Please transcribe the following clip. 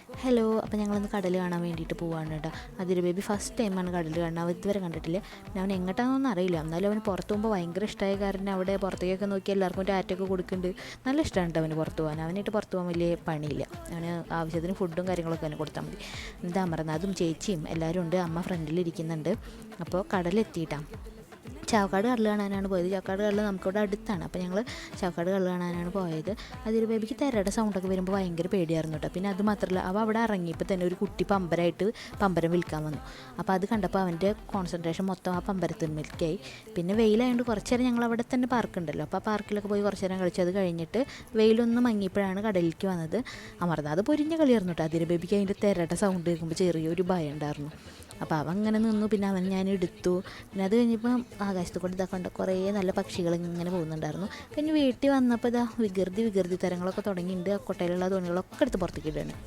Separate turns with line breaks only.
Hello, അപ്പോൾ ഞങ്ങളൊന്ന് കടൽ കാണാൻ വേണ്ടിയിട്ട് പോവാണ് കേട്ടോ. അതിരു ബേബി ഫസ്റ്റ് ടൈമാണ് കടൽ കാണുന്നത്. അവൻ ഇതുവരെ കണ്ടിട്ടില്ല. പിന്നെ അവൻ എങ്ങോട്ടാണെന്നൊന്നും അറിയില്ല. എന്നാലും അവന് പുറത്ത് പോകുമ്പോൾ ഭയങ്കര ഇഷ്ടമായ കാരണം അവിടെ പുറത്തേക്കൊക്കെ നോക്കി എല്ലാവർക്കും ടാറ്റൊക്കെ കൊടുക്കുന്നുണ്ട്. നല്ല ഇഷ്ടമാണ് കേട്ടോ അവന് പുറത്ത് പോകാൻ. അവനായിട്ട് പുറത്ത് പോകാൻ വലിയ പണിയില്ല. അവന് ആവശ്യത്തിന് ഫുഡും കാര്യങ്ങളൊക്കെ അവന് കൊടുത്താൽ മതി. എന്താ പറയുന്നത്, അതും ചേച്ചിയും എല്ലാവരും ഉണ്ട്. അമ്മ ഫ്രണ്ടിലിരിക്കുന്നുണ്ട്. അപ്പോൾ കടലെത്തിയിട്ടാണ്. ചാവക്കാട് കടൽ കാണാനാണ് പോയത്. ചാവക്കാട് കടൽ നമുക്കിവിടെ അടുത്താണ്. അപ്പോൾ ഞങ്ങൾ ചാവക്കാട് കടൽ കാണാനാണ് പോയത്. അതിൽ ബേബിക്ക് തിരയുടെ സൗണ്ടൊക്കെ വരുമ്പോൾ ഭയങ്കര പേടിയായിരുന്നു കേട്ടോ. പിന്നെ അത് മാത്രമല്ല, അവ അവിടെ ഇറങ്ങിയപ്പോൾ തന്നെ ഒരു കുട്ടി പമ്പരമായിട്ട് പമ്പരം വിൽക്കാൻ വന്നു. അപ്പോൾ അത് കണ്ടപ്പോൾ അവൻ്റെ കോൺസെൻട്രേഷൻ മൊത്തം ആ പമ്പരത്തിന്മേലേക്കായി. പിന്നെ വെയിലായതുകൊണ്ട് കുറച്ച് നേരം ഞങ്ങൾ അവിടെ തന്നെ പാർക്കുണ്ടല്ലോ, അപ്പോൾ ആ പാർക്കിലൊക്കെ പോയി കുറച്ച് നേരം കളിച്ചു. അത് കഴിഞ്ഞിട്ട് വെയിലൊന്നും മങ്ങിയപ്പോഴാണ് കടലിലേക്ക് വന്നത്. അമർന്നത് അത് പൊരിഞ്ഞ കളിയായിരുന്നു കേട്ടോ. അതിൽ ബേബിക്ക് അതിൻ്റെ തിരയുടെ സൗണ്ട് കേൾക്കുമ്പോൾ ചെറിയൊരു ഭയം ഉണ്ടായിരുന്നു. അപ്പോൾ അവൻ അങ്ങനെ നിന്നു. പിന്നെ അവൻ ഞാൻ എടുത്തു. പിന്നെ അത് കഴിഞ്ഞപ്പോൾ ആകാശത്ത് കൂടെ ഇതൊക്കെ ഉണ്ട്, കുറേ നല്ല പക്ഷികൾ ഇങ്ങനെ പോകുന്നുണ്ടായിരുന്നു. കഴിഞ്ഞ് വീട്ടിൽ വന്നപ്പോൾ ഇതാ വികൃതി തരങ്ങളൊക്കെ തുടങ്ങിയിട്ടുണ്ട്. ആ കൊട്ടയിലുള്ള തുണികളൊക്കെ എടുത്ത് പുറത്തേക്ക് ഇടുകയാണ്.